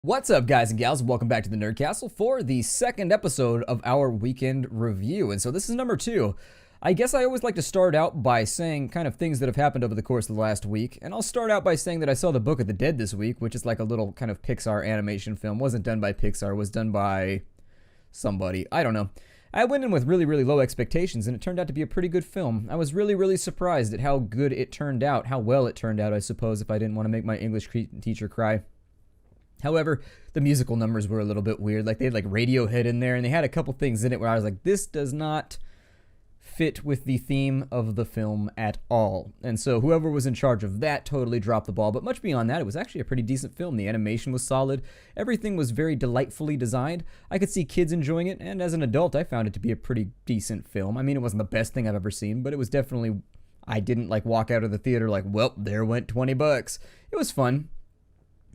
What's up, guys and gals? Welcome back to the Nerd Castle for the second episode of our weekend review. And so this is number 2. I guess I always like to start out by saying kind of things that have happened over the course of the last week. And I'll start out by saying that I saw The Book of the Dead this week, which is like a little kind of Pixar animation film. Wasn't done by Pixar, was done by somebody. I don't know. I went in with really low expectations, and it turned out to be a pretty good film. I was really surprised at how good it turned out, how well it turned out, I suppose, if I didn't want to make my English teacher cry. However, the musical numbers were a little bit weird. Like, they had like Radiohead in there, and they had a couple things in it where I was like, this does not fit with the theme of the film at all. And so whoever was in charge of that totally dropped the ball. But much beyond that, it was actually a pretty decent film. The animation was solid. Everything was very delightfully designed. I could see kids enjoying it, and as an adult, I found it to be a pretty decent film. I mean, it wasn't the best thing I've ever seen, but it was definitely, I didn't like walk out of the theater like, well, there went $20. It was fun.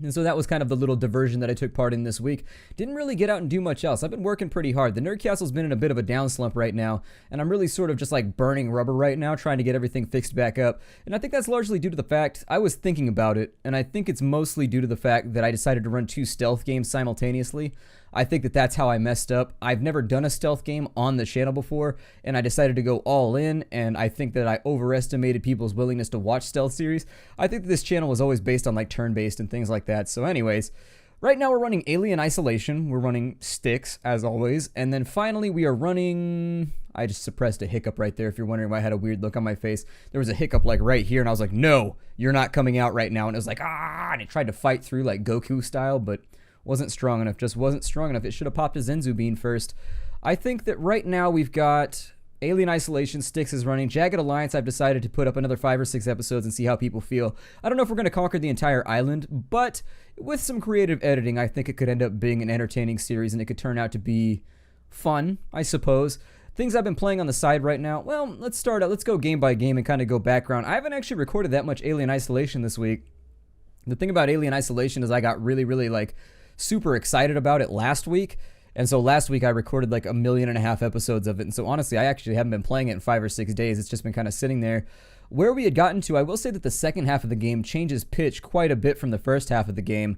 And so that was kind of the little diversion that I took part in this week. Didn't really get out and do much else. I've been working pretty hard. The Nerd Castle's been in a bit of a down slump right now, and I'm really sort of just like burning rubber right now, trying to get everything fixed back up. And I think that's largely due to the fact I was thinking about it, and I think it's mostly due to the fact that I decided to run 2 stealth games simultaneously. I think that that's how I messed up. I've never done a stealth game on the channel before, and I decided to go all in, and I think that I overestimated people's willingness to watch stealth series. I think that this channel was always based on like turn-based and things like that. So anyways, right now we're running Alien Isolation. We're running Styx, as always. And then finally we are running... I just suppressed a hiccup right there if you're wondering why I had a weird look on my face. There was a hiccup like right here, and I was like, no, you're not coming out right now. And it was like, ah, and it tried to fight through like Goku style, but wasn't strong enough, just wasn't strong enough. It should have popped a Zenzu Bean first. I think that right now we've got Alien Isolation, Styx is running. Jagged Alliance, I've decided to put up another 5 or 6 episodes and see how people feel. I don't know if we're going to conquer the entire island, but with some creative editing, I think it could end up being an entertaining series, and it could turn out to be fun, I suppose. Things I've been playing on the side right now, well, let's start out. Let's go game by game and kind of go background. I haven't actually recorded that much Alien Isolation this week. The thing about Alien Isolation is I got really like super excited about it last week. And so last week I recorded like 1.5 million episodes of it. And so honestly, I actually haven't been playing it in 5 or 6 days. It's just been kind of sitting there. Where we had gotten to, I will say that the second half of the game changes pitch quite a bit from the first half of the game.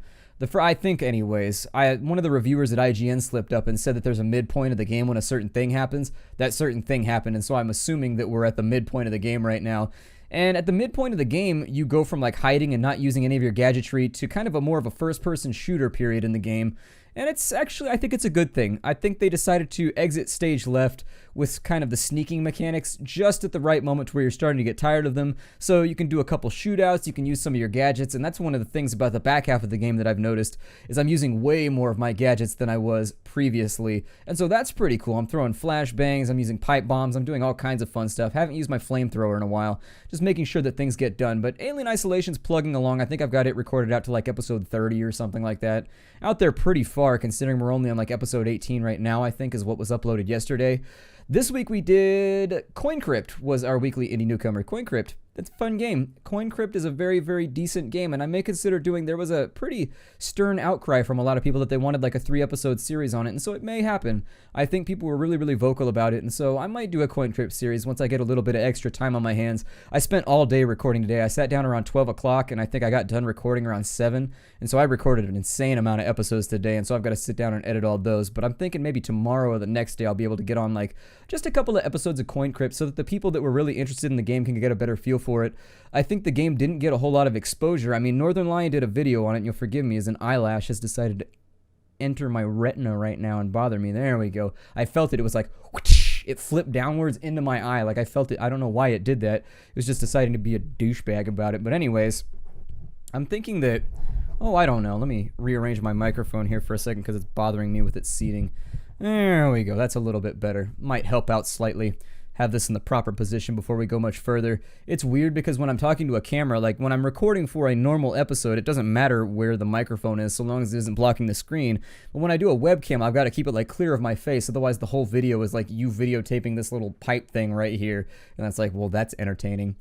I think anyways, one of the reviewers at IGN slipped up and said that there's a midpoint of the game when a certain thing happens. That certain thing happened, and so I'm assuming that we're at the midpoint of the game right now. And at the midpoint of the game, you go from like hiding and not using any of your gadgetry to kind of a more of a first-person shooter period in the game. And it's actually, I think it's a good thing. I think they decided to exit stage left with kind of the sneaking mechanics just at the right moment to where you're starting to get tired of them. So you can do a couple shootouts, you can use some of your gadgets, and that's one of the things about the back half of the game that I've noticed is I'm using way more of my gadgets than I was previously. And so that's pretty cool. I'm throwing flashbangs, I'm using pipe bombs, I'm doing all kinds of fun stuff. Haven't used my flamethrower in a while, just making sure that things get done. But Alien Isolation's plugging along. I think I've got it recorded out to like episode 30 or something like that. Out there pretty far, considering we're only on like episode 18 right now, I think, is what was uploaded yesterday. This week we did CoinCrypt, was our weekly indie newcomer. CoinCrypt, it's a fun game. CoinCrypt is a very decent game, and I may consider doing, there was a pretty stern outcry from a lot of people that they wanted like a 3-episode series on it, and so it may happen. I think people were really vocal about it, and so I might do a CoinCrypt series once I get a little bit of extra time on my hands. I spent all day recording today. I sat down around 12 o'clock, and I think I got done recording around 7, and so I recorded an insane amount of episodes today, and so I've got to sit down and edit all those. But I'm thinking maybe tomorrow or the next day I'll be able to get on like just a couple of episodes of CoinCrypt so that the people that were really interested in the game can get a better feel for it. I think the game didn't get a whole lot of exposure. I mean, Northern Lion did a video on it, and you'll forgive me as an eyelash has decided to enter my retina right now and bother me. There we go. I felt it. It was like, whoosh, it flipped downwards into my eye. Like I felt it. I don't know why it did that. It was just deciding to be a douchebag about it. But anyways, I'm thinking that, oh, I don't know. Let me rearrange my microphone here for a second because it's bothering me with its seating. There we go. That's a little bit better. Might help out slightly. Have this in the proper position before we go much further. It's weird because when I'm talking to a camera, like when I'm recording for a normal episode, it doesn't matter where the microphone is so long as it isn't blocking the screen. But when I do a webcam, I've got to keep it like clear of my face. Otherwise, the whole video is like you videotaping this little pipe thing right here. And that's like, well, that's entertaining.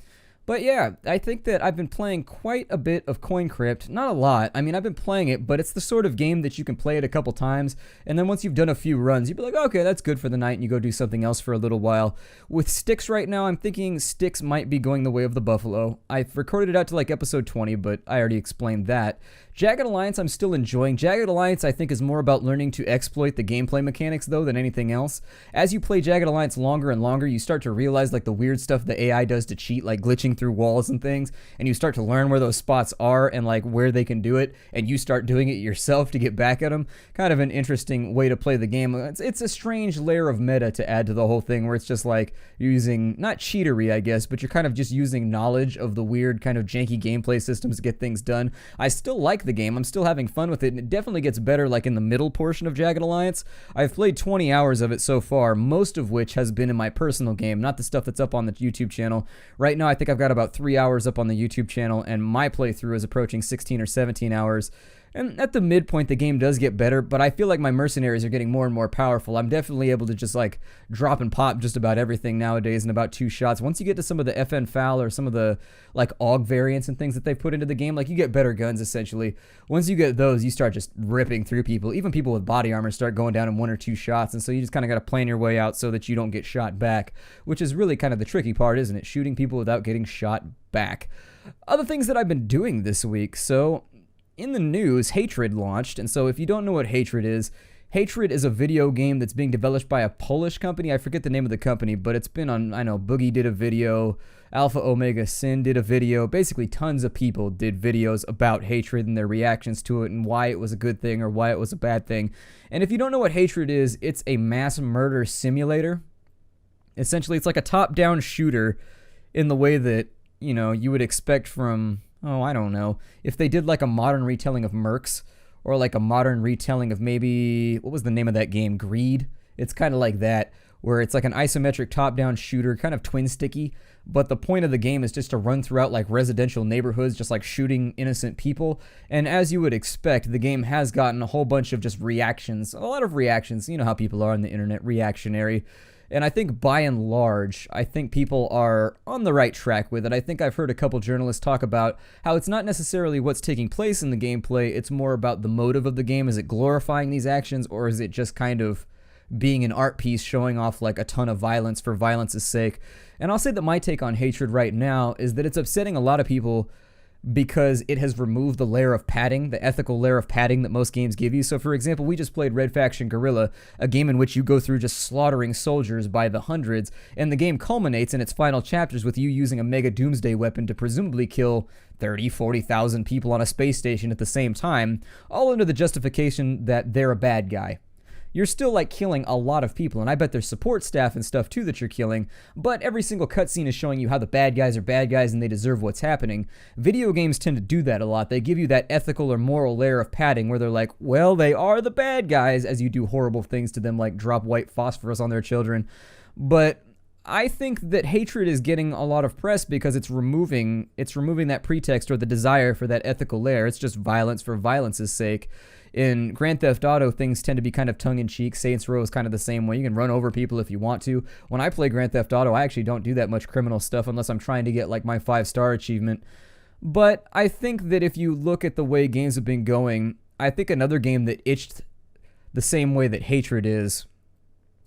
But yeah, I think that I've been playing quite a bit of CoinCrypt. Not a lot. I mean, I've been playing it, but it's the sort of game that you can play it a couple times, and then once you've done a few runs, you'd be like, okay, that's good for the night, and you go do something else for a little while. With Styx right now, I'm thinking Styx might be going the way of the buffalo. I've recorded it out to like episode 20, but I already explained that. Jagged Alliance I'm still enjoying. Jagged Alliance I think is more about learning to exploit the gameplay mechanics though than anything else. As you play Jagged Alliance longer and longer, you start to realize like the weird stuff the AI does to cheat, like glitching through walls and things, and you start to learn where those spots are and like where they can do it, and you start doing it yourself to get back at them. Kind of an interesting way to play the game. It's a strange layer of meta to add to the whole thing where it's just like you're using, not cheatery I guess, but you're kind of just using knowledge of the weird kind of janky gameplay systems to get things done. I still like the game. I'm still having fun with it, and it definitely gets better like in the middle portion of Jagged Alliance. I've played 20 hours of it so far, most of which has been in my personal game, not the stuff that's up on the YouTube channel. Right now I think I've got about 3 hours up on the YouTube channel, and my playthrough is approaching 16 or 17 hours. And at the midpoint, the game does get better, but I feel like my mercenaries are getting more and more powerful. I'm definitely able to just like drop and pop just about everything nowadays in about 2 shots. Once you get to some of the FN FAL or some of the like AUG variants and things that they've put into the game, like you get better guns essentially. Once you get those, you start just ripping through people. Even people with body armor start going down in 1 or 2 shots, and so you just kind of got to plan your way out so that you don't get shot back, which is really kind of the tricky part, isn't it? Shooting people without getting shot back. Other things that I've been doing this week, so in the news, Hatred launched, and so if you don't know what Hatred is a video game that's being developed by a Polish company. I forget the name of the company, but it's been on, I know, Boogie did a video, Alpha Omega Sin did a video, basically tons of people did videos about Hatred and their reactions to it and why it was a good thing or why it was a bad thing. And if you don't know what Hatred is, it's a mass murder simulator. Essentially, it's like a top-down shooter in the way that, you know, you would expect from, oh, I don't know, if they did like a modern retelling of Mercs, or like a modern retelling of maybe, what was the name of that game? Greed? It's kind of like that, where it's like an isometric top-down shooter, kind of twin sticky, but the point of the game is just to run throughout like residential neighborhoods, just like shooting innocent people. And as you would expect, the game has gotten a whole bunch of just reactions, a lot of reactions. You know how people are on the internet, reactionary. And I think by and large, I think people are on the right track with it. I think I've heard a couple journalists talk about how it's not necessarily what's taking place in the gameplay, it's more about the motive of the game. Is it glorifying these actions, or is it just kind of being an art piece showing off like a ton of violence for violence's sake? And I'll say that my take on Hatred right now is that it's upsetting a lot of people because it has removed the layer of padding, the ethical layer of padding that most games give you. So for example, we just played Red Faction Guerrilla, a game in which you go through just slaughtering soldiers by the hundreds, and the game culminates in its final chapters with you using a mega doomsday weapon to presumably kill 30, 40,000 people on a space station at the same time, all under the justification that they're a bad guy. You're still like killing a lot of people, and I bet there's support staff and stuff too that you're killing, but every single cutscene is showing you how the bad guys are bad guys and they deserve what's happening. Video games tend to do that a lot. They give you that ethical or moral layer of padding where they're like, well, they are the bad guys, as you do horrible things to them like drop white phosphorus on their children. But I think that Hatred is getting a lot of press because it's removing that pretext or the desire for that ethical layer. It's just violence for violence's sake. In Grand Theft Auto, things tend to be kind of tongue-in-cheek. Saints Row is kind of the same way. You can run over people if you want to. When I play Grand Theft Auto, I actually don't do that much criminal stuff unless I'm trying to get like my 5-star achievement. But I think that if you look at the way games have been going, I think another game that itched the same way that Hatred is,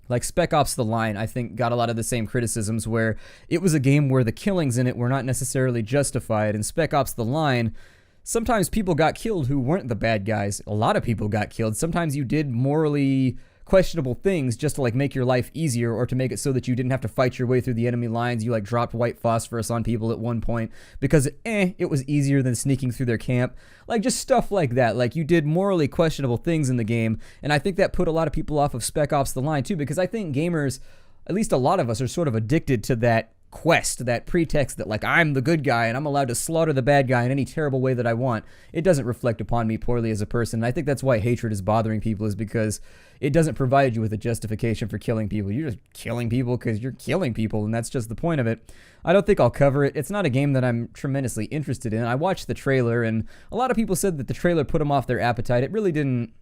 like Spec Ops The Line, I think got a lot of the same criticisms where it was a game where the killings in it were not necessarily justified. In Spec Ops The Line, sometimes people got killed who weren't the bad guys. A lot of people got killed. Sometimes you did morally questionable things just to like make your life easier or to make it so that you didn't have to fight your way through the enemy lines. You like dropped white phosphorus on people at one point because it was easier than sneaking through their camp. Like just stuff like that. Like you did morally questionable things in the game, and I think that put a lot of people off of Spec Ops The Line too, because I think gamers, at least a lot of us, are sort of addicted to that quest, that pretext that like I'm the good guy and I'm allowed to slaughter the bad guy in any terrible way that I want. It doesn't reflect upon me poorly as a person, and I think that's why Hatred is bothering people, is because it doesn't provide you with a justification for killing people. You're just killing people because you're killing people, and that's just the point of it. I don't think I'll cover it. It's not a game that I'm tremendously interested in. I watched the trailer, and a lot of people said that the trailer put them off their appetite. It really didn't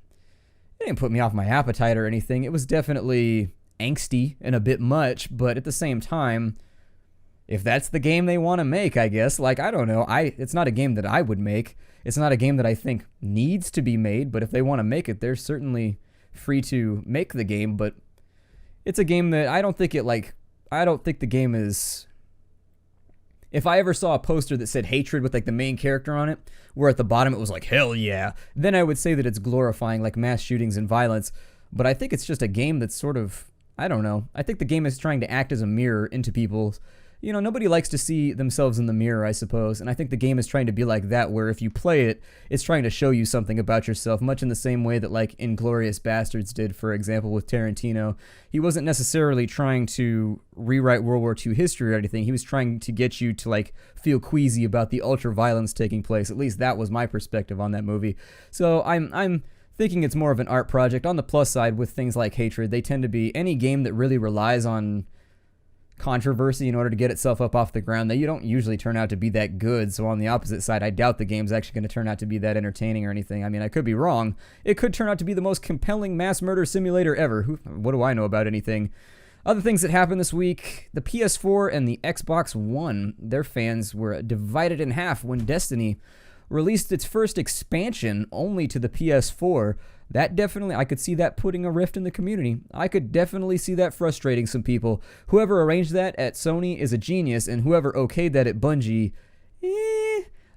put me off my appetite or anything. It was definitely angsty and a bit much, but at the same time, if that's the game they want to make, I guess. Like, I don't know. It's not a game that I would make. It's not a game that I think needs to be made, but if they want to make it, they're certainly free to make the game. But it's a game that I don't think the game is... If I ever saw a poster that said hatred with like the main character on it, where at the bottom it was like, hell yeah, then I would say that it's glorifying like mass shootings and violence. But I think it's just a game that's sort of, I don't know. I think the game is trying to act as a mirror into people's... nobody likes to see themselves in the mirror, I suppose. And I think the game is trying to be like that, where if you play it, it's trying to show you something about yourself, much in the same way that like Inglourious Bastards did, for example, with Tarantino. He wasn't necessarily trying to rewrite World War II history or anything. He was trying to get you to like feel queasy about the ultra violence taking place. At least that was my perspective on that movie. So I'm thinking it's more of an art project. On the plus side, with things like hatred, they tend to be any game that really relies on controversy in order to get itself up off the ground, that you don't usually turn out to be that good. So on the opposite side, I doubt the game's actually going to turn out to be that entertaining or anything. I mean, I could be wrong. It could turn out to be the most compelling mass murder simulator ever. What do I know about anything? Other things that happened this week, the PS4 and the Xbox One, their fans were divided in half when Destiny released its first expansion only to the PS4. That definitely, I could see that putting a rift in the community. I could definitely see that frustrating some people. Whoever arranged that at Sony is a genius, and whoever okayed that at Bungie,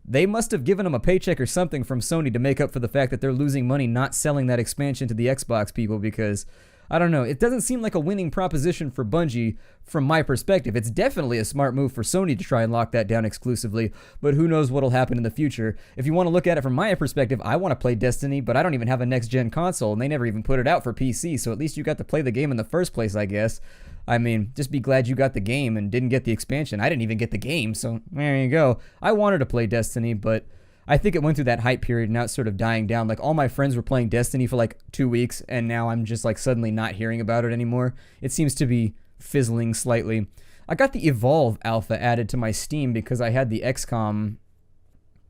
they must have given them a paycheck or something from Sony to make up for the fact that they're losing money not selling that expansion to the Xbox people, because I don't know. It doesn't seem like a winning proposition for Bungie from my perspective. It's definitely a smart move for Sony to try and lock that down exclusively, but who knows what'll happen in the future. If you want to look at it from my perspective, I want to play Destiny, but I don't even have a next-gen console, and they never even put it out for PC, so at least you got to play the game in the first place, I guess. I mean, just be glad you got the game and didn't get the expansion. I didn't even get the game, so there you go. I wanted to play Destiny, but I think it went through that hype period and now it's sort of dying down. Like, all my friends were playing Destiny for like 2 weeks, and now I'm just like suddenly not hearing about it anymore. It seems to be fizzling slightly. I got the Evolve alpha added to my Steam because I had the XCOM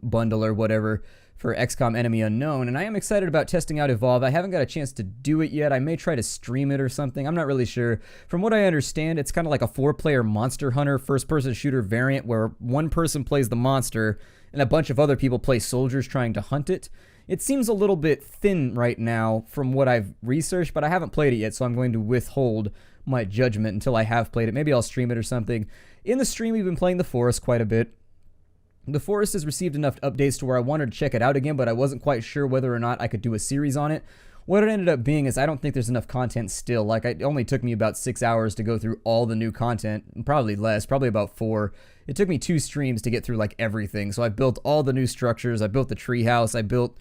bundle or whatever for XCOM Enemy Unknown, and I am excited about testing out Evolve. I haven't got a chance to do it yet. I may try to stream it or something. I'm not really sure. From what I understand, it's kind of like a 4-player Monster Hunter first-person shooter variant where one person plays the monster and a bunch of other people play soldiers trying to hunt it. It seems a little bit thin right now from what I've researched, but I haven't played it yet, so I'm going to withhold my judgment until I have played it. Maybe I'll stream it or something. In the stream, we've been playing The Forest quite a bit. The Forest has received enough updates to where I wanted to check it out again, but I wasn't quite sure whether or not I could do a series on it. What it ended up being is I don't think there's enough content still. Like, it only took me about 6 hours to go through all the new content. Probably less, probably about 4. It took me 2 streams to get through, like, everything. So I built all the new structures. I built the treehouse. I built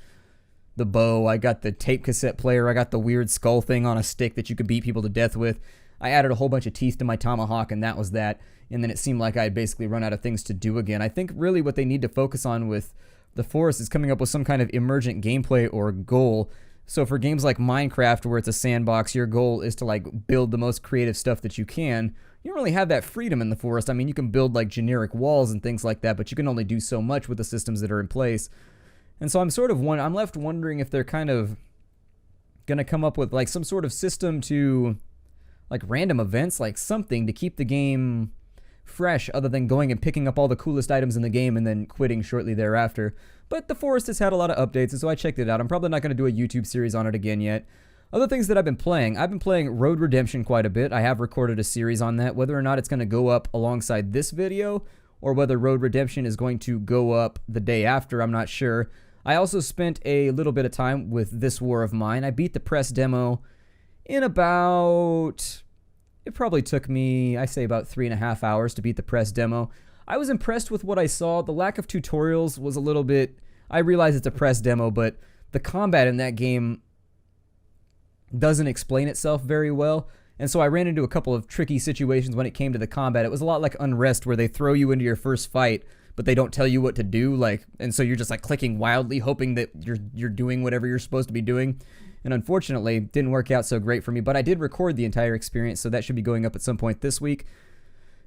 the bow. I got the tape cassette player. I got the weird skull thing on a stick that you could beat people to death with. I added a whole bunch of teeth to my tomahawk, and that was that. And then it seemed like I had basically run out of things to do again. I think really what they need to focus on with The Forest is coming up with some kind of emergent gameplay or goal. So for games like Minecraft, where it's a sandbox, your goal is to like build the most creative stuff that you can. You don't really have that freedom in The Forest. I mean, you can build like generic walls and things like that, but you can only do so much with the systems that are in place. And so I'm left wondering if they're kind of gonna come up with like some sort of system to like random events, like something to keep the game fresh other than going and picking up all the coolest items in the game and then quitting shortly thereafter. But The Forest has had a lot of updates, and so I checked it out. I'm probably not going to do a YouTube series on it again yet. Other things that I've been playing Road Redemption quite a bit. I have recorded a series on that. Whether or not it's going to go up alongside this video or whether Road Redemption is going to go up the day after, I'm not sure. I also spent a little bit of time with This War of Mine. I beat the press demo in about... It probably took me, I say, about 3.5 hours to beat the press demo. I was impressed with what I saw. The lack of tutorials was a little bit... I realize it's a press demo, but the combat in that game doesn't explain itself very well. And so I ran into a couple of tricky situations when it came to the combat. It was a lot like Unrest, where they throw you into your first fight, but they don't tell you what to do. And so you're just like clicking wildly, hoping that you're doing whatever you're supposed to be doing. And unfortunately, it didn't work out so great for me, but I did record the entire experience, so that should be going up at some point this week.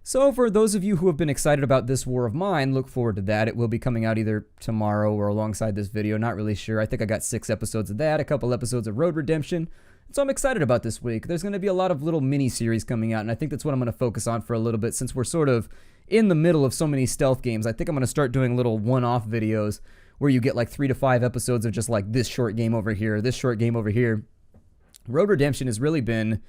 So for those of you who have been excited about This War of Mine, look forward to that. It will be coming out either tomorrow or alongside this video, not really sure. I think I got 6 episodes of that, a couple episodes of Road Redemption, So I'm excited about this week. There's going to be a lot of little mini-series coming out, and I think that's what I'm going to focus on for a little bit since we're sort of in the middle of so many stealth games. I think I'm going to start doing little one-off videos where you get like 3 to 5 episodes of just like this short game over here, this short game over here. Road Redemption has really been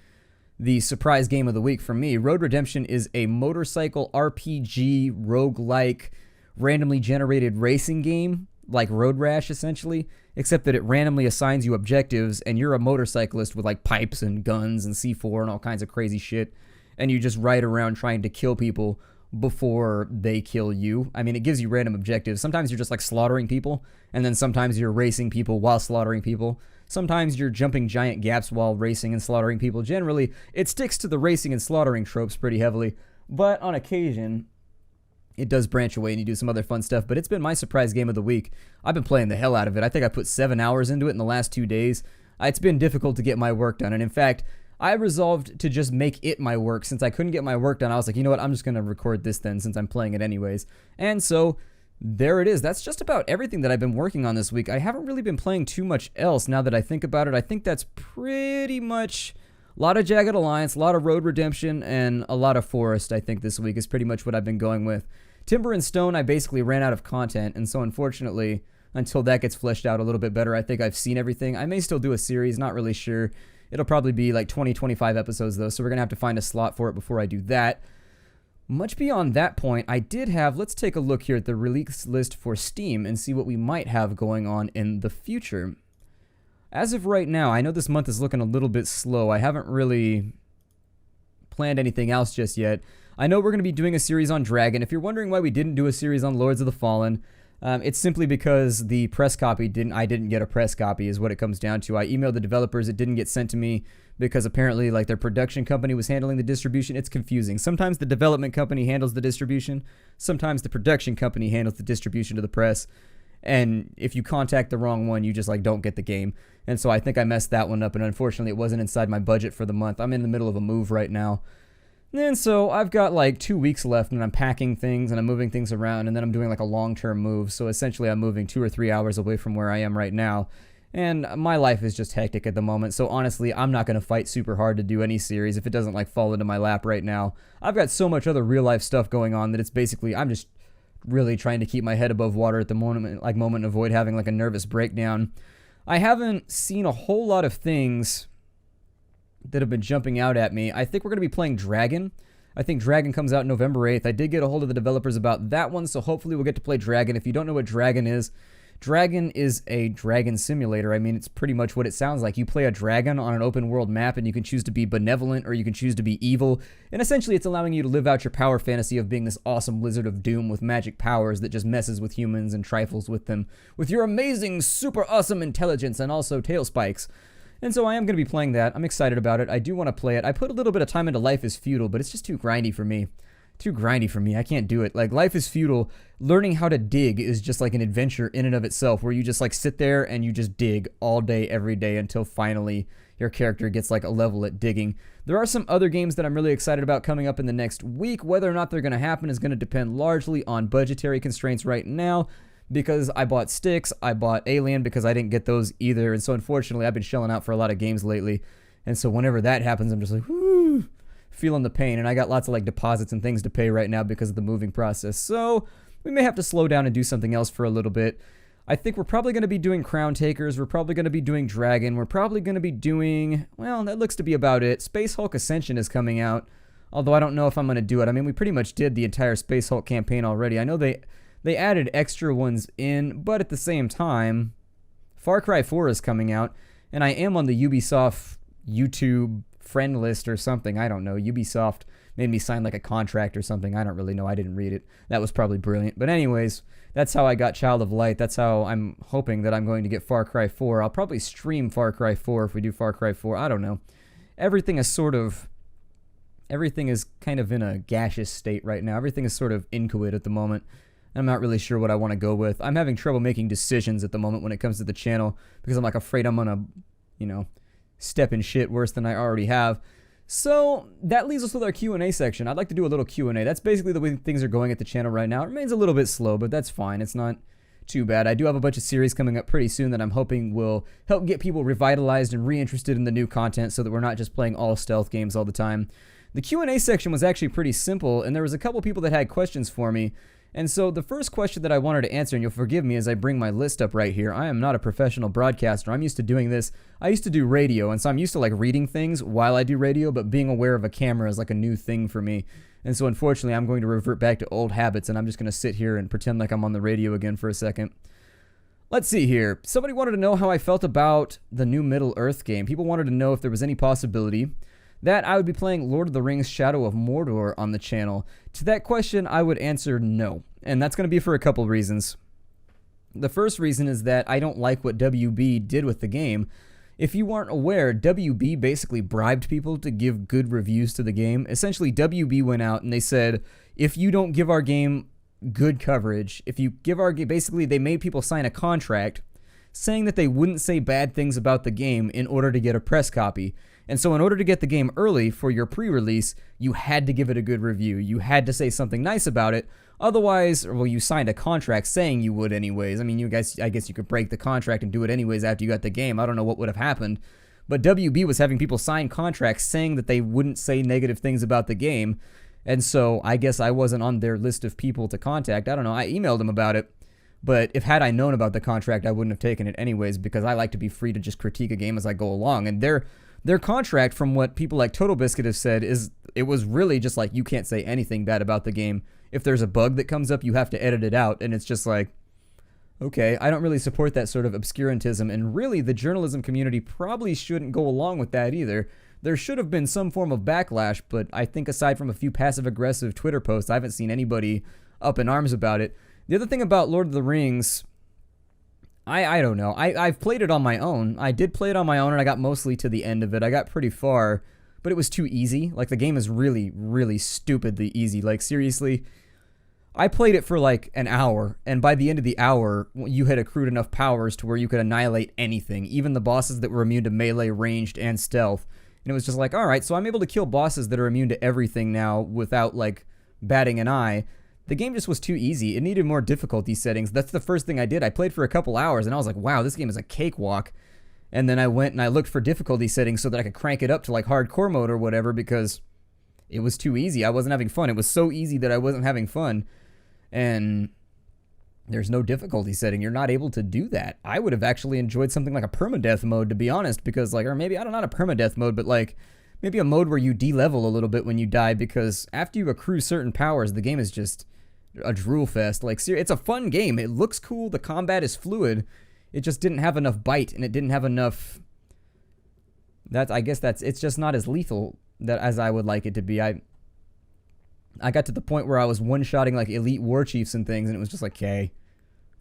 the surprise game of the week for me. Road Redemption is a motorcycle RPG roguelike randomly generated racing game, like Road Rash essentially, except that it randomly assigns you objectives and you're a motorcyclist with like pipes and guns and C4 and all kinds of crazy shit, and you just ride around trying to kill people before they kill you. I mean, it gives you random objectives. Sometimes you're just like slaughtering people, and then sometimes you're racing people while slaughtering people. Sometimes you're jumping giant gaps while racing and slaughtering people. Generally, it sticks to the racing and slaughtering tropes pretty heavily, but on occasion, it does branch away and you do some other fun stuff. But it's been my surprise game of the week. I've been playing the hell out of it. I think I put 7 hours into it in the last 2 days. It's been difficult to get my work done, and in fact, I resolved to just make it my work. Since I couldn't get my work done, I was like, you know what, I'm just going to record this then since I'm playing it anyways. And so there it is. That's just about everything that I've been working on this week. I haven't really been playing too much else now that I think about it. I think that's pretty much a lot of Jagged Alliance, a lot of Road Redemption, and a lot of Forest, I think, this week is pretty much what I've been going with. Timber and Stone, I basically ran out of content, and so unfortunately, until that gets fleshed out a little bit better, I think I've seen everything. I may still do a series, not really sure. It'll probably be like 20, 25 episodes though, so we're going to have to find a slot for it before I do that. Much beyond that point, I did have, let's take a look here at the release list for Steam and see what we might have going on in the future. As of right now, I know this month is looking a little bit slow. I haven't really planned anything else just yet. I know we're going to be doing a series on Dragon. If you're wondering why we didn't do a series on Lords of the Fallen, it's simply because the press copy I didn't get a press copy is what it comes down to. I emailed the developers, it didn't get sent to me because apparently like their production company was handling the distribution. It's confusing. Sometimes the development company handles the distribution, sometimes the production company handles the distribution to the press, and if you contact the wrong one, you just like don't get the game. And so I think I messed that one up, and unfortunately it wasn't inside my budget for the month. I'm in the middle of a move right now. And so I've got like 2 weeks left, and I'm packing things and I'm moving things around, and then I'm doing like a long-term move. So essentially I'm moving 2 or 3 hours away from where I am right now. And my life is just hectic at the moment. So honestly, I'm not going to fight super hard to do any series if it doesn't like fall into my lap right now. I've got so much other real life stuff going on that it's basically, I'm just really trying to keep my head above water at the moment and avoid having like a nervous breakdown. I haven't seen a whole lot of things that have been jumping out at me. I think we're going to be playing Dragon. I think Dragon comes out November 8th. I did get a hold of the developers about that one, so hopefully we'll get to play Dragon. If you don't know what Dragon is a dragon simulator. I mean, it's pretty much what it sounds like. You play a dragon on an open world map, and you can choose to be benevolent or you can choose to be evil. And essentially, it's allowing you to live out your power fantasy of being this awesome Wizard of Doom with magic powers that just messes with humans and trifles with them with your amazing, super awesome intelligence and also tail spikes. And so I am going to be playing that. I'm excited about it. I do want to play it. I put a little bit of time into Life is Feudal, but it's just too grindy for me. I can't do it. Like, Life is Feudal, learning how to dig is just like an adventure in and of itself, where you just like sit there and you just dig all day, every day, until finally your character gets like a level at digging. There are some other games that I'm really excited about coming up in the next week. Whether or not they're going to happen is going to depend largely on budgetary constraints right now, because I bought Styx, I bought Alien because I didn't get those either, and so unfortunately I've been shelling out for a lot of games lately, and so whenever that happens I'm just like, whoo, feeling the pain, and I got lots of like deposits and things to pay right now because of the moving process, so we may have to slow down and do something else for a little bit. I think we're probably going to be doing Crown Takers, we're probably going to be doing Dragon, we're probably going to be doing, well, that looks to be about it. Space Hulk Ascension is coming out, although I don't know if I'm going to do it. I mean, we pretty much did the entire Space Hulk campaign already. I know they added extra ones in, but at the same time, Far Cry 4 is coming out, and I am on the Ubisoft YouTube friend list or something. I don't know. Ubisoft made me sign like a contract or something. I don't really know. I didn't read it. That was probably brilliant. But anyways, that's how I got Child of Light. That's how I'm hoping that I'm going to get Far Cry 4. I'll probably stream Far Cry 4 if we do Far Cry 4. I don't know. Everything is kind of in a gaseous state right now. Everything is sort of inchoate at the moment. I'm not really sure what I want to go with. I'm having trouble making decisions at the moment when it comes to the channel because I'm like afraid I'm going to, step in shit worse than I already have. So that leaves us with our Q&A section. I'd like to do a little Q&A. That's basically the way things are going at the channel right now. It remains a little bit slow, but that's fine. It's not too bad. I do have a bunch of series coming up pretty soon that I'm hoping will help get people revitalized and reinterested in the new content so that we're not just playing all stealth games all the time. The Q&A section was actually pretty simple, and there was a couple people that had questions for me. And so the first question that I wanted to answer, and you'll forgive me as I bring my list up right here, I am not a professional broadcaster. I'm used to doing this. I used to do radio, and so I'm used to like reading things while I do radio, but being aware of a camera is like a new thing for me. And so unfortunately, I'm going to revert back to old habits, and I'm just going to sit here and pretend like I'm on the radio again for a second. Let's see here. Somebody wanted to know how I felt about the new Middle-earth game. People wanted to know if there was any possibility that I would be playing Lord of the Rings Shadow of Mordor on the channel. To that question, I would answer no. And that's going to be for a couple reasons. The first reason is that I don't like what WB did with the game. If you aren't aware, WB basically bribed people to give good reviews to the game. Essentially, WB went out and they said, if you don't give our game good coverage, if you give our game, basically they made people sign a contract saying that they wouldn't say bad things about the game in order to get a press copy. And so in order to get the game early for your pre-release, you had to give it a good review. You had to say something nice about it. Otherwise, well, you signed a contract saying you would anyways. I mean, I guess you could break the contract and do it anyways after you got the game. I don't know what would have happened. But WB was having people sign contracts saying that they wouldn't say negative things about the game. And so I guess I wasn't on their list of people to contact. I don't know. I emailed them about it. But had I known about the contract, I wouldn't have taken it anyways because I like to be free to just critique a game as I go along. And their contract, from what people like Total Biscuit have said, is it was really just like you can't say anything bad about the game. If there's a bug that comes up, you have to edit it out. And it's just like, okay, I don't really support that sort of obscurantism. And really, the journalism community probably shouldn't go along with that either. There should have been some form of backlash, but I think aside from a few passive-aggressive Twitter posts, I haven't seen anybody up in arms about it. The other thing about Lord of the Rings, I don't know. I've played it on my own. I did play it on my own, and I got mostly to the end of it. I got pretty far, but it was too easy. Like, the game is really, really stupidly easy. Like, seriously, I played it for like an hour, and by the end of the hour, you had accrued enough powers to where you could annihilate anything, even the bosses that were immune to melee, ranged, and stealth. And it was just like, all right, so I'm able to kill bosses that are immune to everything now without, like, batting an eye. The game just was too easy. It needed more difficulty settings. That's the first thing I did. I played for a couple hours, and I was like, wow, this game is a cakewalk. And then I went and I looked for difficulty settings so that I could crank it up to, like, hardcore mode or whatever because it was too easy. I wasn't having fun. It was so easy that I wasn't having fun. And there's no difficulty setting. You're not able to do that. I would have actually enjoyed something like a permadeath mode, to be honest, because, like, or maybe, I don't know, not a permadeath mode, but, like, maybe a mode where you de-level a little bit when you die, because after you accrue certain powers, the game is just a drool fest. Like, it's a fun game. It looks cool. The combat is fluid. It just didn't have enough bite, and it didn't have enough... I guess it's just not as lethal as I would like it to be. I got to the point where I was one-shotting, like, elite war chiefs and things, and it was just like, okay,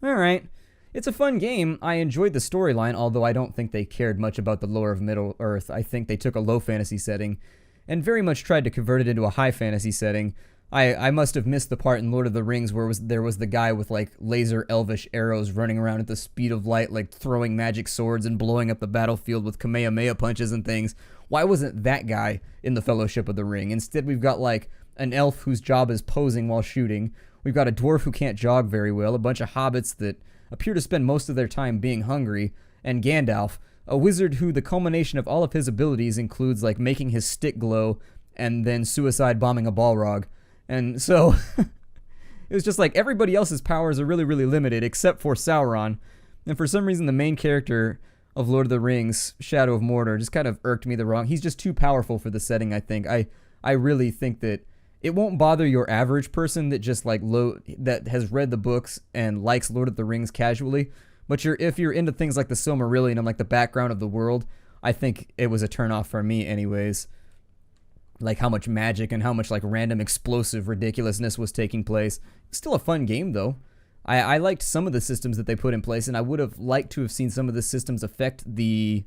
all right. It's a fun game. I enjoyed the storyline, although I don't think they cared much about the lore of Middle-earth. I think they took a low fantasy setting and very much tried to convert it into a high fantasy setting. I must have missed the part in Lord of the Rings where there was the guy with, like, laser elvish arrows running around at the speed of light, like, throwing magic swords and blowing up the battlefield with Kamehameha punches and things. Why wasn't that guy in the Fellowship of the Ring? Instead, we've got, like, an elf whose job is posing while shooting. We've got a dwarf who can't jog very well, a bunch of hobbits that appear to spend most of their time being hungry, and Gandalf, a wizard who the culmination of all of his abilities includes, like, making his stick glow and then suicide bombing a Balrog. And so, it was just like everybody else's powers are really, really limited except for Sauron. And for some reason, the main character of Lord of the Rings, Shadow of Mordor, just kind of irked me the wrong. He's just too powerful for the setting, I think. I really think that it won't bother your average person that just, like, that has read the books and likes Lord of the Rings casually. But if you're into things like the Silmarillion and, like, the background of the world, I think it was a turnoff for me anyways. Like, how much magic and how much, like, random explosive ridiculousness was taking place. Still a fun game, though. I liked some of the systems that they put in place, and I would have liked to have seen some of the systems affect the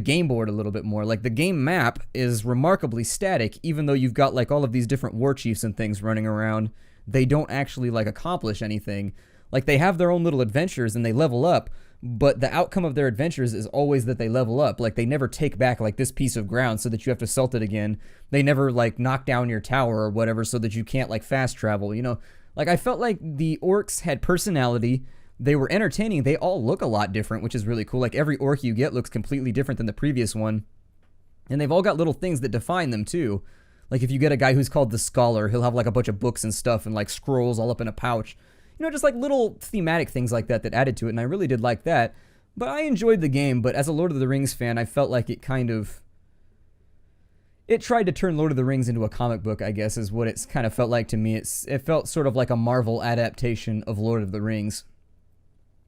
game board a little bit more. Like, the game map is remarkably static, even though you've got, like, all of these different war chiefs and things running around. They don't actually, like, accomplish anything. Like, they have their own little adventures and they level up, but the outcome of their adventures is always that they level up. Like, they never take back, like, this piece of ground so that you have to assault it again. They never, like, knock down your tower or whatever so that you can't, like, fast travel, you know? Like, I felt like the orcs had personality. They were entertaining. They all look a lot different, which is really cool. Like, every orc you get looks completely different than the previous one. And they've all got little things that define them, too. Like, if you get a guy who's called the Scholar, he'll have, like, a bunch of books and stuff and, like, scrolls all up in a pouch. You know, just, like, little thematic things like that added to it, and I really did like that. But I enjoyed the game, but as a Lord of the Rings fan, I felt like it kind of... It tried to turn Lord of the Rings into a comic book, I guess, is what it's kind of felt like to me. It felt sort of like a Marvel adaptation of Lord of the Rings.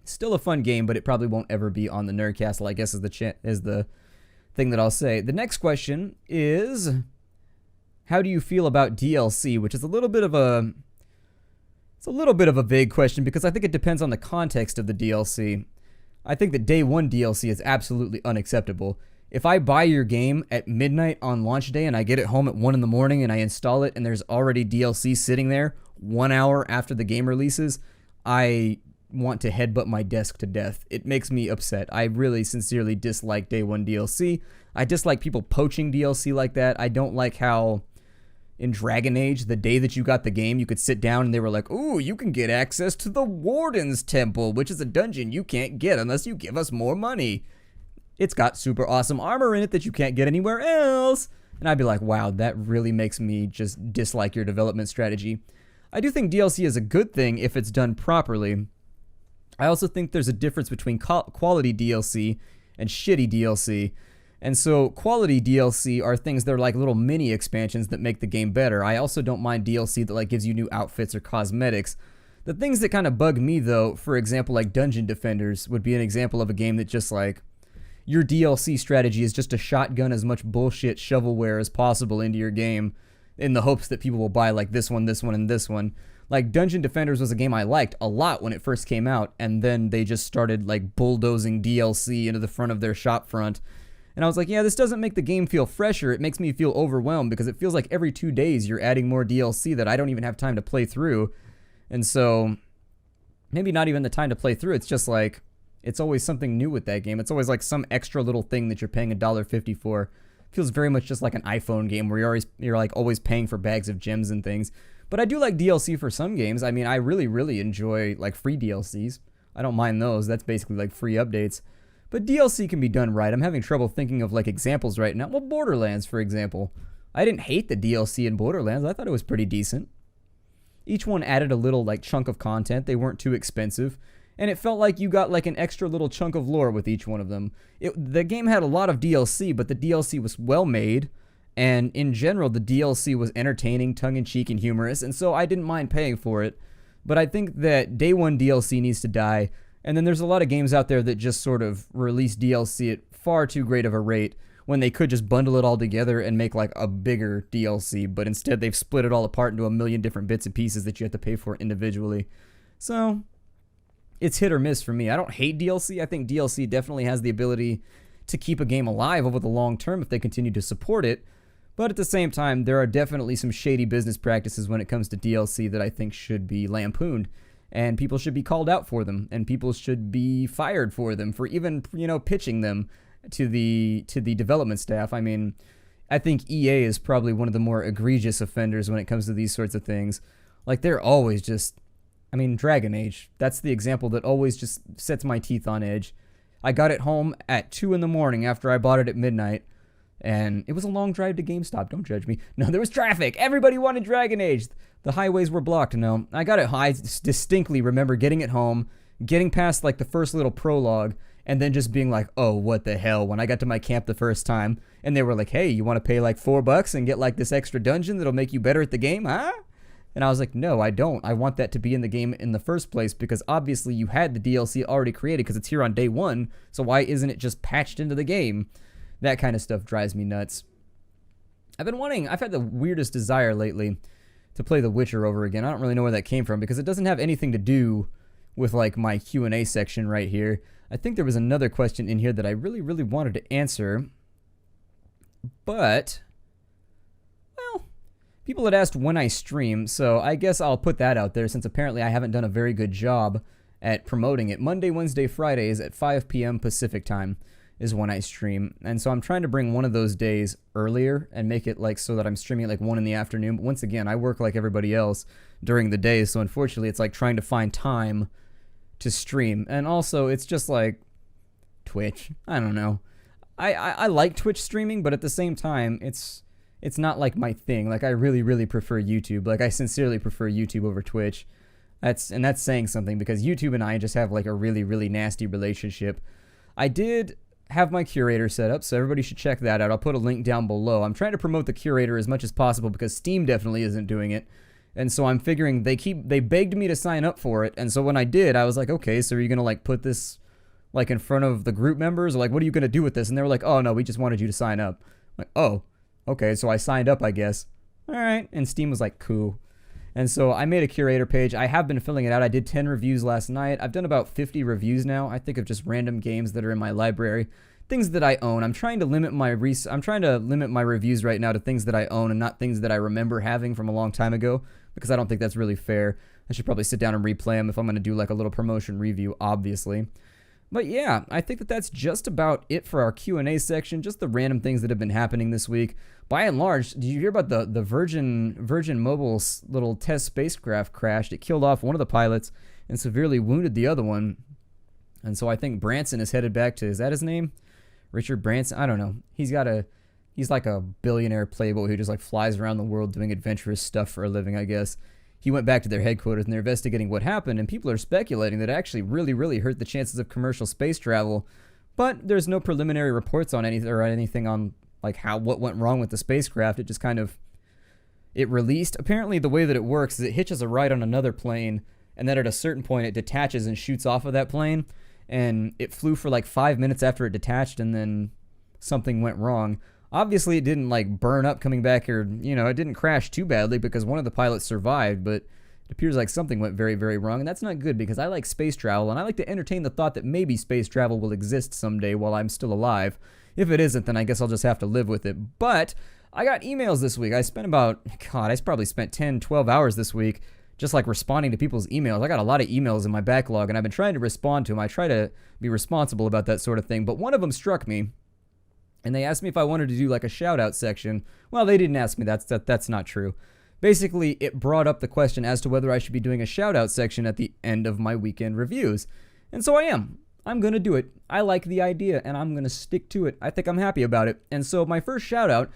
Still a fun game, but it probably won't ever be on the Nerdcastle, I guess, is the thing that I'll say. The next question is, how do you feel about DLC? Which is a little bit of a... It's a little bit of a vague question because I think it depends on the context of the DLC. I think that day one DLC is absolutely unacceptable. If I buy your game at midnight on launch day and I get it home at 1 in the morning and I install it and there's already DLC sitting there 1 hour after the game releases, I want to headbutt my desk to death. It makes me upset. I really sincerely dislike day one DLC. I dislike people poaching DLC like that. I don't like how in Dragon Age, the day that you got the game, you could sit down and they were like, ooh, you can get access to the Warden's Temple, which is a dungeon you can't get unless you give us more money. It's got super awesome armor in it that you can't get anywhere else. And I'd be like, wow, that really makes me just dislike your development strategy. I do think DLC is a good thing if it's done properly. I also think there's a difference between quality DLC and shitty DLC. And so quality DLC are things that are like little mini expansions that make the game better. I also don't mind DLC that like gives you new outfits or cosmetics. The things that kind of bug me though, for example, like Dungeon Defenders would be an example of a game that just like your DLC strategy is just to shotgun as much bullshit shovelware as possible into your game in the hopes that people will buy like this one, and this one. Like Dungeon Defenders was a game I liked a lot when it first came out, and then they just started like bulldozing DLC into the front of their shop front. And I was like, yeah, this doesn't make the game feel fresher. It makes me feel overwhelmed because it feels like every 2 days you're adding more DLC that I don't even have time to play through. And so maybe not even the time to play through. It's just like, it's always something new with that game. It's always like some extra little thing that you're paying $1.50 for. It feels very much just like an iPhone game where you're like always paying for bags of gems and things. But I do like DLC for some games. I mean, I really, really enjoy like free DLCs. I don't mind those. That's basically like free updates. But DLC can be done right. I'm having trouble thinking of like examples right now. Well, Borderlands, for example. I didn't hate the DLC in Borderlands. I thought it was pretty decent. Each one added a little like chunk of content. They weren't too expensive. And it felt like you got like an extra little chunk of lore with each one of them. The game had a lot of DLC, but the DLC was well made. And in general, the DLC was entertaining, tongue-in-cheek, and humorous. And so I didn't mind paying for it. But I think that day one DLC needs to die. And then there's a lot of games out there that just sort of release DLC at far too great of a rate when they could just bundle it all together and make like a bigger DLC. But instead they've split it all apart into a million different bits and pieces that you have to pay for individually. So it's hit or miss for me. I don't hate DLC. I think DLC definitely has the ability to keep a game alive over the long term if they continue to support it. But at the same time, there are definitely some shady business practices when it comes to DLC that I think should be lampooned. And people should be called out for them. And people should be fired for them, for even, pitching them to the development staff. I mean, I think EA is probably one of the more egregious offenders when it comes to these sorts of things. Like, they're always just... I mean, Dragon Age. That's the example that always just sets my teeth on edge. I got it home at 2 in the morning after I bought it at midnight. And it was a long drive to GameStop. Don't judge me. No, there was traffic. Everybody wanted Dragon Age. The highways were blocked. No, I got it. I distinctly remember getting it home, getting past like the first little prologue, and then just being like, oh, what the hell, when I got to my camp the first time. And they were like, hey, you want to pay like $4 and get like this extra dungeon that'll make you better at the game, huh? And I was like, no, I don't. I want that to be in the game in the first place because obviously you had the DLC already created because it's here on day one. So why isn't it just patched into the game? That kind of stuff drives me nuts. I've had the weirdest desire lately to play The Witcher over again. I don't really know where that came from because it doesn't have anything to do with like my Q&A section right here. I think there was another question in here that I really, really wanted to answer. But, well, people had asked when I stream, so I guess I'll put that out there since apparently I haven't done a very good job at promoting it. Monday, Wednesday, Fridays at 5 p.m. Pacific time is when I stream. And so I'm trying to bring one of those days earlier and make it like so that I'm streaming at like 1 in the afternoon. But once again, I work like everybody else during the day. So unfortunately, it's like trying to find time to stream. And also, it's just like Twitch. I don't know. I like Twitch streaming, but at the same time, it's not like my thing. Like I really prefer YouTube. Like I sincerely prefer YouTube over Twitch. That's saying something because YouTube and I just have like a really nasty relationship. I did have my curator set up, so everybody should check that out. I'll put a link down below. I'm trying to promote the curator as much as possible because Steam definitely isn't doing it. And so I'm figuring they begged me to sign up for it. And so when I did, I was like, okay, so are you going to like put this like in front of the group members? Or like, what are you going to do with this? And they were like, oh no, we just wanted you to sign up. I'm like, oh, okay. So I signed up, I guess. All right. And Steam was like, cool. And so I made a curator page. I have been filling it out. I did 10 reviews last night. I've done about 50 reviews now. I think of just random games that are in my library, things that I own. I'm trying to limit my reviews right now to things that I own and not things that I remember having from a long time ago because I don't think that's really fair. I should probably sit down and replay them if I'm going to do like a little promotion review, obviously. But yeah, I think that that's just about it for our Q&A section, just the random things that have been happening this week. By and large, did you hear about the Virgin Mobile's little test spacecraft crashed? It killed off one of the pilots and severely wounded the other one. And so I think Branson is headed back to, is that his name? Richard Branson? I don't know. He's like a billionaire playboy who just like flies around the world doing adventurous stuff for a living, I guess. He went back to their headquarters and they're investigating what happened, and people are speculating that it actually really hurt the chances of commercial space travel. But there's no preliminary reports on anything on like what went wrong with the spacecraft. It just kind of released. Apparently the way that it works is it hitches a ride on another plane, and then at a certain point it detaches and shoots off of that plane, and it flew for like 5 minutes after it detached, and then something went wrong. Obviously, it didn't like burn up coming back, or it didn't crash too badly because one of the pilots survived, but it appears like something went very wrong, and that's not good because I like space travel, and I like to entertain the thought that maybe space travel will exist someday while I'm still alive. If it isn't, then I guess I'll just have to live with it. But I got emails this week. I probably spent 10, 12 hours this week just like responding to people's emails. I got a lot of emails in my backlog, and I've been trying to respond to them. I try to be responsible about that sort of thing, but one of them struck me. And they asked me if I wanted to do like a shout out section. Well, they didn't ask me. That's not true. Basically, it brought up the question as to whether I should be doing a shout out section at the end of my weekend reviews. And so I am. I'm going to do it. I like the idea and I'm going to stick to it. I think I'm happy about it. And so my first shout out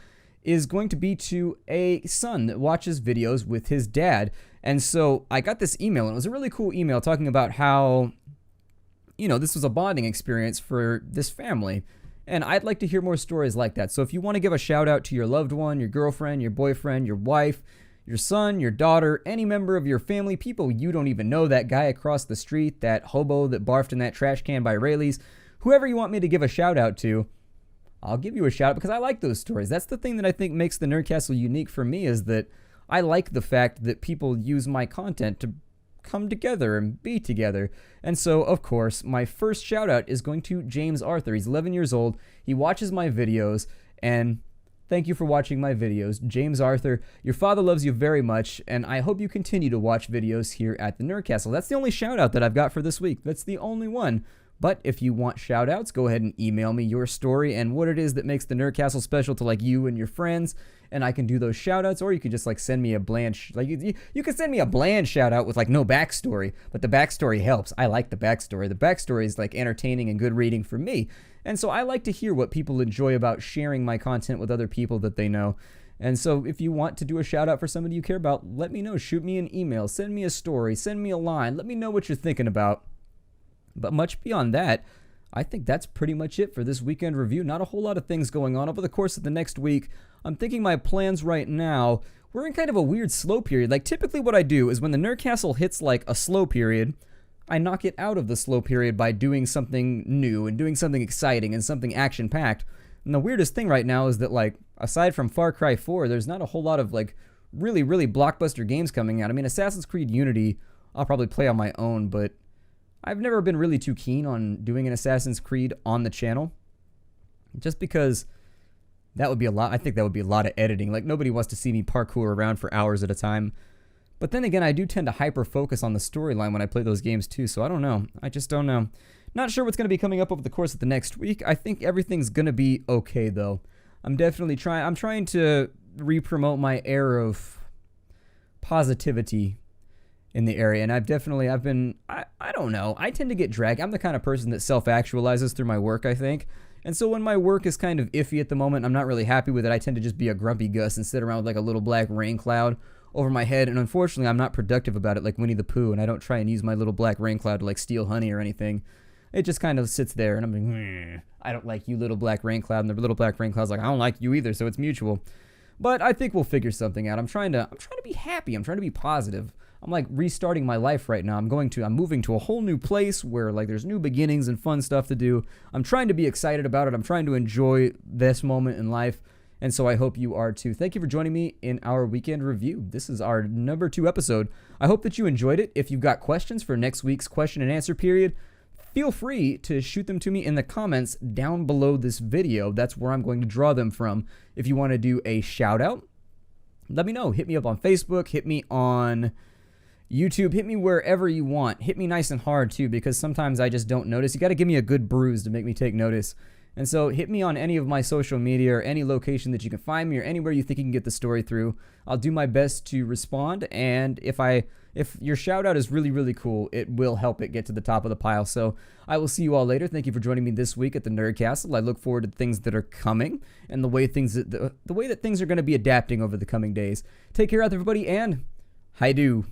is going to be to a son that watches videos with his dad. And so I got this email, and it was a really cool email talking about how, this was a bonding experience for this family. And I'd like to hear more stories like that. So if you want to give a shout out to your loved one, your girlfriend, your boyfriend, your wife, your son, your daughter, any member of your family, people you don't even know, that guy across the street, that hobo that barfed in that trash can by Rayleigh's, whoever you want me to give a shout out to, I'll give you a shout out because I like those stories. That's the thing that I think makes the Nerdcastle unique for me, is that I like the fact that people use my content to come together and be together. And so, of course, my first shout out is going to James Arthur. He's 11 years old. He watches my videos, and thank you for watching my videos. James Arthur, your father loves you very much, and I hope you continue to watch videos here at the Nerdcastle. That's the only shout out that I've got for this week. That's the only one. But if you want shout outs, go ahead and email me your story and what it is that makes the Nerdcastle special to like you and your friends, and I can do those shout outs. Or you can just like send me a bland you can send me a bland shout out with like no backstory, but the backstory helps. I like the backstory. The backstory is like entertaining and good reading for me. And so I like to hear what people enjoy about sharing my content with other people that they know. And so if you want to do a shout out for somebody you care about, let me know. Shoot me an email, send me a story, send me a line. Let me know what you're thinking about. But much beyond that, I think that's pretty much it for this weekend review. Not a whole lot of things going on over the course of the next week. I'm thinking my plans right now, we're in kind of a weird slow period. Like typically what I do is when the Nerdcastle hits like a slow period, I knock it out of the slow period by doing something new and doing something exciting and something action-packed. And the weirdest thing right now is that like, aside from Far Cry 4, there's not a whole lot of like really blockbuster games coming out. I mean, Assassin's Creed Unity, I'll probably play on my own, but I've never been really too keen on doing an Assassin's Creed on the channel, just because that would be a lot. I think that would be a lot of editing. Like nobody wants to see me parkour around for hours at a time. But then again, I do tend to hyper focus on the storyline when I play those games too, so I don't know. I just don't know. Not sure what's going to be coming up over the course of the next week. I think everything's going to be okay, though. I'm trying to re-promote my air of positivity in the area, and I don't know, I tend to get dragged. I'm the kind of person that self-actualizes through my work, I think. And so when my work is kind of iffy at the moment, I'm not really happy with it, I tend to just be a grumpy Gus and sit around with like a little black rain cloud over my head, and unfortunately I'm not productive about it like Winnie the Pooh, and I don't try and use my little black rain cloud to like steal honey or anything. It just kind of sits there, and I'm like, I don't like you, little black rain cloud, and the little black rain cloud's like, I don't like you either, so it's mutual. But I think we'll figure something out. I'm trying to be happy. I'm trying to be positive. I'm like restarting my life right now. I'm moving to a whole new place where like there's new beginnings and fun stuff to do. I'm trying to be excited about it. I'm trying to enjoy this moment in life. And so I hope you are too. Thank you for joining me in our weekend review. This is our number 2 episode. I hope that you enjoyed it. If you've got questions for next week's question and answer period, feel free to shoot them to me in the comments down below this video. That's where I'm going to draw them from. If you want to do a shout out, let me know. Hit me up on Facebook, hit me on YouTube, hit me wherever you want. Hit me nice and hard too, because sometimes I just don't notice. You got to give me a good bruise to make me take notice. And so hit me on any of my social media or any location that you can find me or anywhere you think you can get the story through. I'll do my best to respond, and if your shout out is really, really cool, it will help it get to the top of the pile. So I will see you all later. Thank you for joining me this week at the Nerd Castle. I look forward to things that are coming and the way that things are going to be adapting over the coming days. Take care out, everybody, and hi-do.